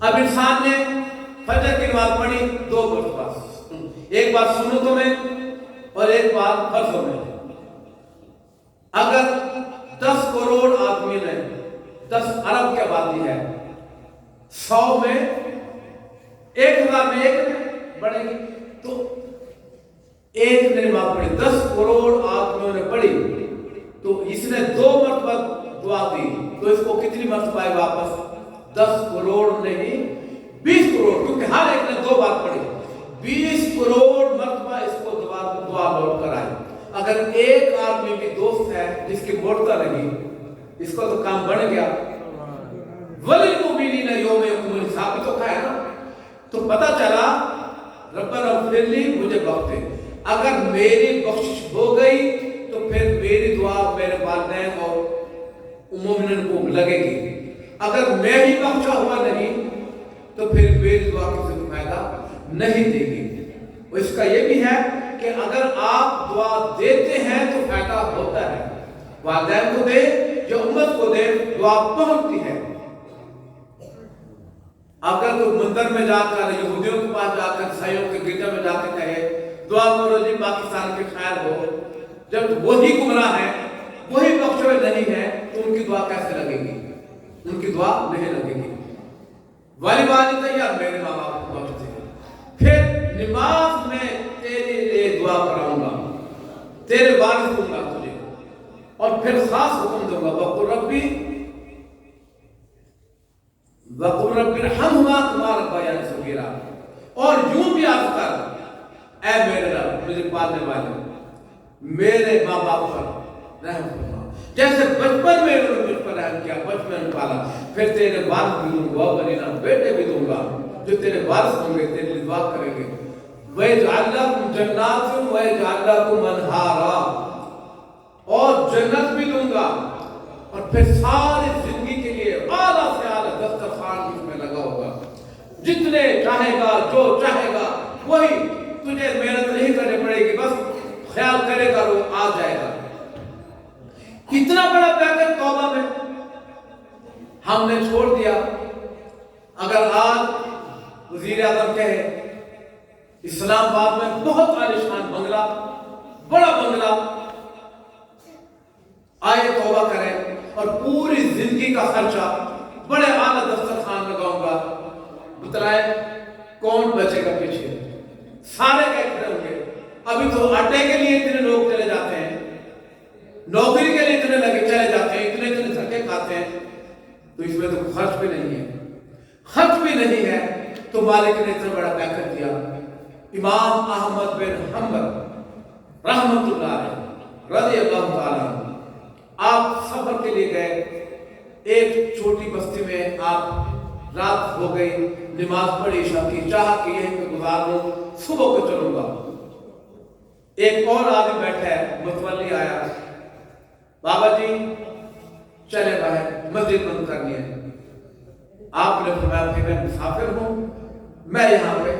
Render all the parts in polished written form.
اب انسان نے فجر کی نماز پڑھی 2 مرتبہ، ایک بار سنتوں میں اور ایک بار فرضوں میں۔ اگر 10 کروڑ آدمی نے 10 ارب کی آبادی ہے، 100 میں 1000 میں ایک بڑھے گی، تو ایک نے نماز پڑھی، 10 کروڑ آدمیوں نے پڑھی، تو اس نے 2 مرتبہ دعا دی، تو اس کو کتنی مرتبہ آئی واپس؟ 10 کروڑ نہیں 20 کروڑ، کیونکہ ہر ایک نے 2 بار پڑھی، 20 کروڑ مرتبہ اس کو دعا لوٹ کر آئی۔ اگر ایک آدمی بھی دوست ہے جس کی موڑتا نہیں، اس کو تو کام بڑھ گیا۔ وَلِلْمُؤْمِنِينَ يَوْمَ يَقُومُ الْحِسَابِ تو کہا ہے نا، تو پتہ چلا ربنا اغفر لی، مجھے بخش دے۔ اگر میری بخشش ہو گئی تو پھر میری دعا میرے والدین اور مومنین کو لگے گی، اگر میں ہی بخشا ہوا نہیں تو پھر میری دعا کسی کو فائدہ نہیں دے گی۔ اس کا یہ بھی ہے کہ اگر آپ دعا دیتے ہیں تو فائدہ ہوتا ہے، والدین کو دے یا امت کو دے، دعا پہنچتی ہے۔ اگر کوئی مندر میں جا کر یہودیوں کے پاس جا کر عیسائیوں کے گرجا میں جا کے کہے دعا کرو جی پاکستان کی خیر ہو، جب وہی گمراہ ہیں، وہی بخشے ہوئے نہیں ہیں، تو ان کی دعا کیسے لگے گی؟ ان کی دعا نہیں لگے گی۔ والی بات تیار میرے ماں باپ کو بخشتے ہیں، پھر نماز میں تیرے لیے دعا کراؤں گا، تیرے وارث دوں گا تجھے، اور پھر خاص حکم دوں گا وقل ربی ارحمہما کما ربیانی صغیرا، اور یوں بھی عرض کر اے میرے رب مجھے پالنے والے، میرے ماں باپ پر رحم فرما، جیسے بچپن میں انہوں نے مجھ پر رحم کیا، بچپن میں پالا، پھر تیرے وارث بھی دوں گا، بنینا بیٹے بھی دوں گا جو تیرے وارث ہوں گے، تیرے لیے دعا کریں گے۔ وَيَجْعَلْ لَكُمْ جَنَّاتٍ وَيَجْعَلْ لَكُمْ أَنْهَارًا، اور جنت بھی دوں گا، اور پھر ساری زندگی کے لیے اعلیٰ سے اعلیٰ دسترخوان اس میں لگا ہوگا، جتنے چاہے گا جو چاہے گا وہی، تجھے محنت نہیں کرنی پڑے گی، بس خیال کرے گا وہ آ جائے گا۔ کتنا بڑا پیکج توبہ میں ہم نے چھوڑ دیا۔ اگر آج وزیر اعظم کہے اسلام آباد میں بہت عالیشان بنگلہ، بڑا بنگلہ، آئے توبہ کریں اور پوری زندگی کا خرچہ بڑے اعلیٰ دسترخوان لگاؤں گا، بتلائے کون بچے گا پیچھے؟ سارے کہتے ہوں گے۔ ابھی تو آٹے کے لیے اتنے لوگ چلے جاتے ہیں، نوکری کے لیے اتنے لگے چلے جاتے ہیں، اتنے دھکے کھاتے ہیں، تو اس میں تو خرچ بھی نہیں ہے، خرچ بھی نہیں ہے، تو مالک نے اتنا بڑا پیکج دیا۔ امام احمد بن حنبل رحمت اللہ علیہ رضی اللہ تعالیٰ عنہ، آپ سفر کے لیے گئے، ایک چھوٹی بستی میں آپ رات ہو گئی، نماز پڑھی عشاء کی، چاہا کہ یہیں پہ گزار لوں، صبح کو چلوں گا۔ ایک اور آدمی بیٹھا ہے، متولی آیا، بابا جی چلے باہر مسجد بند کرنی ہے۔ آپ نے فرمایا کہ میں مسافر ہوں، میں یہاں پہ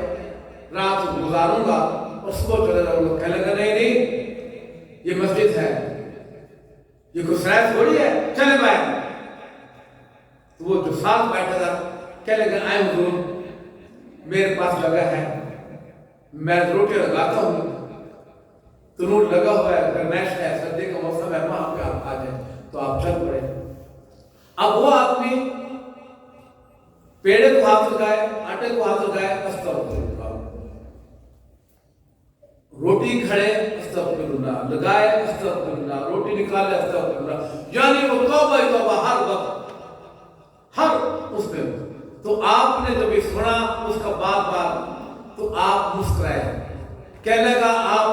رات گزاروں گا اور صبح چلے جاؤں گا۔ کہنے لگا نہیں، یہ مسجد ہے، یہ کوئی سرائے تھوڑی ہے، چلے باہر۔ تو وہ جو ساتھ بیٹھا تھا کہنے لگا آئے حضور میرے پاس جگہ ہے، میں روٹی لگاتا ہوں، تنور لگا ہوا ہے، گرمیش ہے، سردی کا موسم ہے، وہاں پہ آپ آ جائیں، تو آپ چل پڑے۔ اب وہ آدمی پیڑے کو ہاتھ لگائے، آٹے کو ہاتھ لگائے، استغفر اللہ، روٹی کھڑے استغفر اللہ، لگائے استغفر اللہ، روٹی نکالے استغفر اللہ، یعنی وہ توبہ ہی توبہ ہر وقت، ہر اس میں۔ تو آپ نے جب یہ سنا اس کا بار بار، تو آپ مسکرائے، کہنے لگا آپ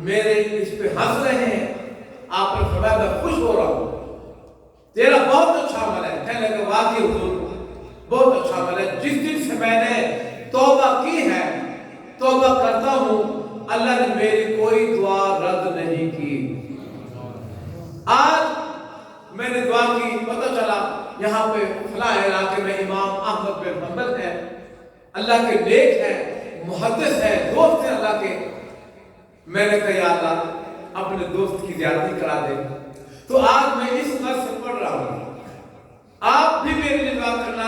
میرے اس پہ ہنس رہے ہیں؟ آپ نے فرمایا میں خوش ہو رہا ہوں، تیرا بہت اچھا عمل ہے۔ کہنے لگا واقعی حضور بہت اچھا عمل ہے، جس دن سے میں نے توبہ کی ہے، توبہ کرتا ہوں، اللہ نے میری کوئی دعا رد نہیں کی۔ آج میں نے دعا کی، پتہ چلا یہاں پہ فلاں علاقے میں امام احمد بن حنبل ہیں، اللہ کے نیک ہیں، محدث ہیں، دوست ہیں اللہ کے۔ میں نے کہا یا اللہ اپنے دوست کی زیارتی کرا دے۔ تو آج میں اس غرض سے پڑھ رہا ہوں، آپ بھی میرے لیے دعا کرنا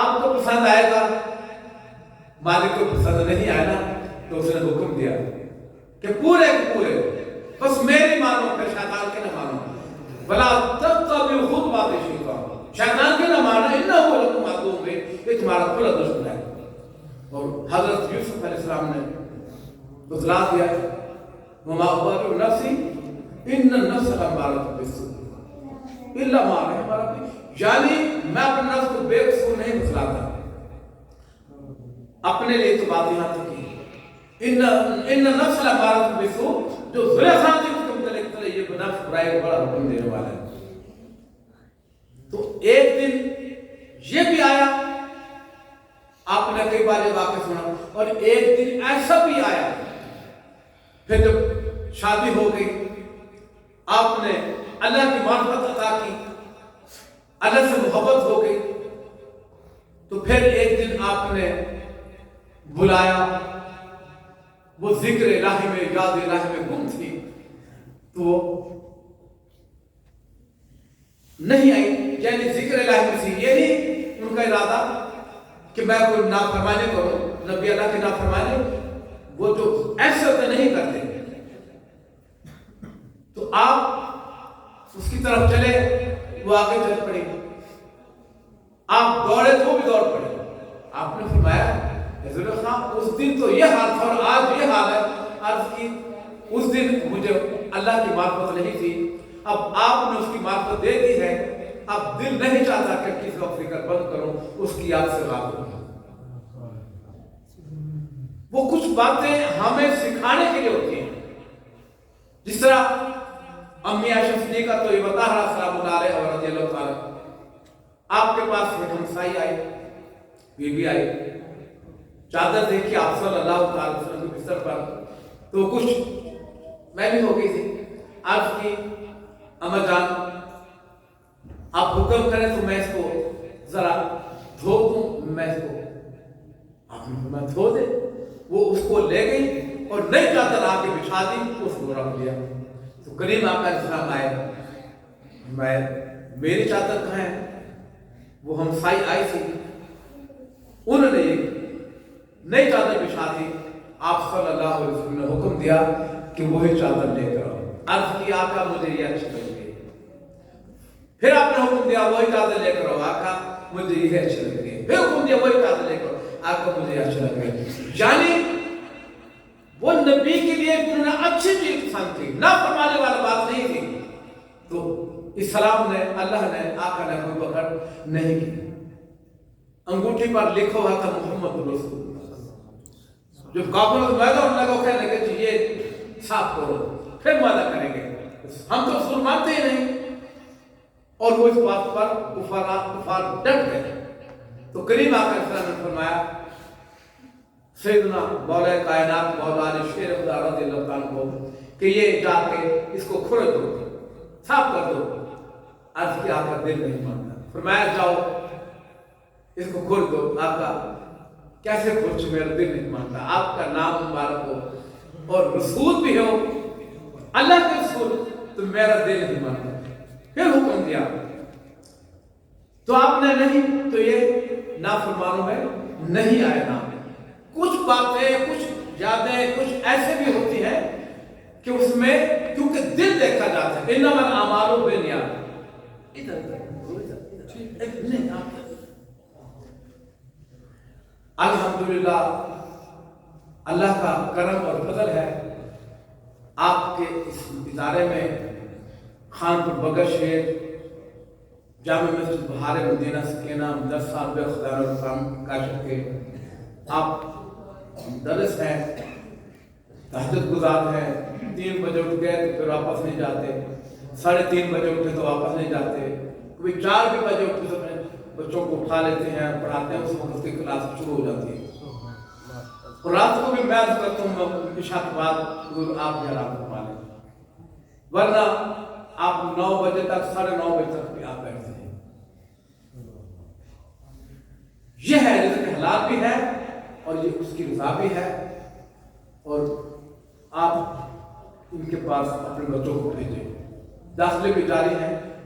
آپ کو پسند آئے گا، مالک کو پسند نہیں آیا نا تو اس نے حکم دیا کہ پورے کے پورے بس میری مانو، پھر شیطان کے نہ مانو، بلا تتبعوا خطوات الشیطان، شیطان کے نہ مانو، انہ لکم عدو مبین، یہ تمہارا کھلا دشمن ہے۔ اور حضرت یوسف علیہ السلام نے بتلا دیا وما ابرئ نفسی ان النفس لامارۃ بالسوء الا ما رحم ربی، یعنی میں اپنے نفس کو بے قصور نہیں بتلاتا، اپنے لیے تو بات یہاں تک کی ان النفس لامارۃ بالسوء، جو زلیخا تھی اس کے متعلق تو یہ نفس برائی کو بڑا حکم دینے والا ہے۔ تو ایک دن یہ بھی آیا، آپ نے کئی بار یہ واقعہ سنا، اور ایک دن ایسا بھی آیا پھر جب شادی ہو گئی، آپ نے اللہ کی معرفت عطا کی، اللہ سے محبت ہو گئی، تو پھر ایک دن آپ نے بلایا، وہ ذکر الہی میں، یاد الہی میں گم تھی تو وہ نہیں آئی، یعنی ذکر الہی میں تھی، یہ نہیں ان کا ارادہ کہ میں کوئی نافرمانی کروں، نبی اللہ کی نافرمانی، وہ جو ایسے ہوتے نہیں کرتے۔ تو آپ اس کی طرف چلے، وہ آگے چل پڑے، آپ دوڑے تو بھی دوڑ پڑے۔ آپ نے فرمایا زلیخا اس دن تو یہ حال تھا اور آج یہ حال ہے، عرض کی اس دن مجھے اللہ کی معرفت نہیں تھی، اب آپ نے اس کی معرفت دے دی ہے، اب دل نہیں چاہتا کہ کسی کا فکر بند کروں، اس کی یاد سے غافل ہوں۔ وہ کچھ باتیں ہمیں سکھانے کے لیے ہوتی ہیں، جس طرح امی عائشہ صدیقہ تو یہ بتا رہا سلام اللہ علیہ اور رضی اللہ تعالیٰ، آپ کے پاس ایک ہمسائی آئی، بی بی آئی، چادر دیکھی آپ صلی اللہ تعالی وسلم کے بستر پر، تو کچھ میں بھی ہو گئی تھی، عرض کی اماں جان آپ حکم کریں تو میں اس کو ذرا دھو دوں، میں اس کو، آپ نے فرمایا دھو دے، وہ اس کو لے گئی اور نئی چادر آ کے بچھا دی، اس کو رکھ دیا۔ تو کریم آقا علیہ السلام آئے، میری چادر کہاں ہے؟ وہ ہمسائی آئی تھی، انہوں نے یہ نئی چادر بچھا دی، آپ صلی اللہ علیہ وسلم نے حکم دیا کہ وہی چادر لے کر آؤ، عرض کی آقا مجھے یہ اچھی لگ گئی، پھر آپ نے حکم دیا وہی چادر لے کر آؤ، آقا مجھے یہ اچھی لگ گئی، پھر حکم دیا وہی چادر لے کر آؤ، آقا مجھے یہ اچھی لگ گئی۔ یعنی وہ نبی کے لیے انہوں نے اچھی چیز پسند تھی، نہ فرمانے والی بات نہیں تھی، تو اسلام نے، اللہ نے، آقا نے کوئی پکڑ نہیں کی۔ انگوٹھی پر لکھا ہوا تھا محمد رسول اللہ، جو کافروں کو معاہدہ ان لگا کہنے لگے کہ یہ صاف کرو، پھر معاہدہ کریں گے، ہم تو رسول مانتے ہی نہیں، اور وہ اس بات پر کفار ڈٹ گئے۔ تو کریم آقا علیہ السلام نے فرمایا سیدنا مولا کائنات مولا علی شیر خدا رضی اللہ تعالیٰ کو کہ یہ جا کے اس کو کھرد دو، صاف کر دو، عرض کی آقا دل نہیں مانتا، فرمایا جاؤ اس کو کھرد دو، آقا کیسے کھرچ، میرا دل نہیں مانتا، آپ کا نام مبارک ہو اور رسول بھی ہو، اللہ کے رسول، تو میرا دل نہیں مانتا، پھر حکم دیا، تو آپ نے نہیں، تو یہ نافرمانوں میں نہیں آئے نام۔ کچھ باتیں، کچھ یادیں، کچھ ایسے بھی ہوتی ہیں کہ اس میں کیونکہ دل دیکھا جاتا ہے، انما الاعمال بالنیات، الحمدللہ اللہ کا کرم اور فضل ہے، آپ کے اس ادارے میں خانپور بگش شہر جامع مسجد بہار مدینہ سکینہ مدرسہ بے خدا الرحمن کاشف کے آپ مدرس ہیں، تہجد گزار ہیں، 3 بجے اٹھ گئے تو پھر واپس نہیں جاتے، 3:30 بجے اٹھے تو واپس نہیں جاتے، کبھی 4 بھی بجے اٹھے تو بچوں کو اٹھا لیتے ہیں، پڑھاتے ہیں، اس وقت کی کلاس شروع ہو جاتی ہے، اور رات کو بھی میں عرض کرتا ہوں عشاء کے بعد حضور آپ بھی آرام فرما لیں، ورنہ آپ 9 بجے تک 9:30 بجے تک بھی آپ بیٹھتے ہیں۔ یہ ہے رزق حلال بھی ہے اور یہ اس کی رضا بھی ہے، اور آپ ان کے پاس اپنے بچوں کو بھیجیں، داخلے بھی جاری ہیں،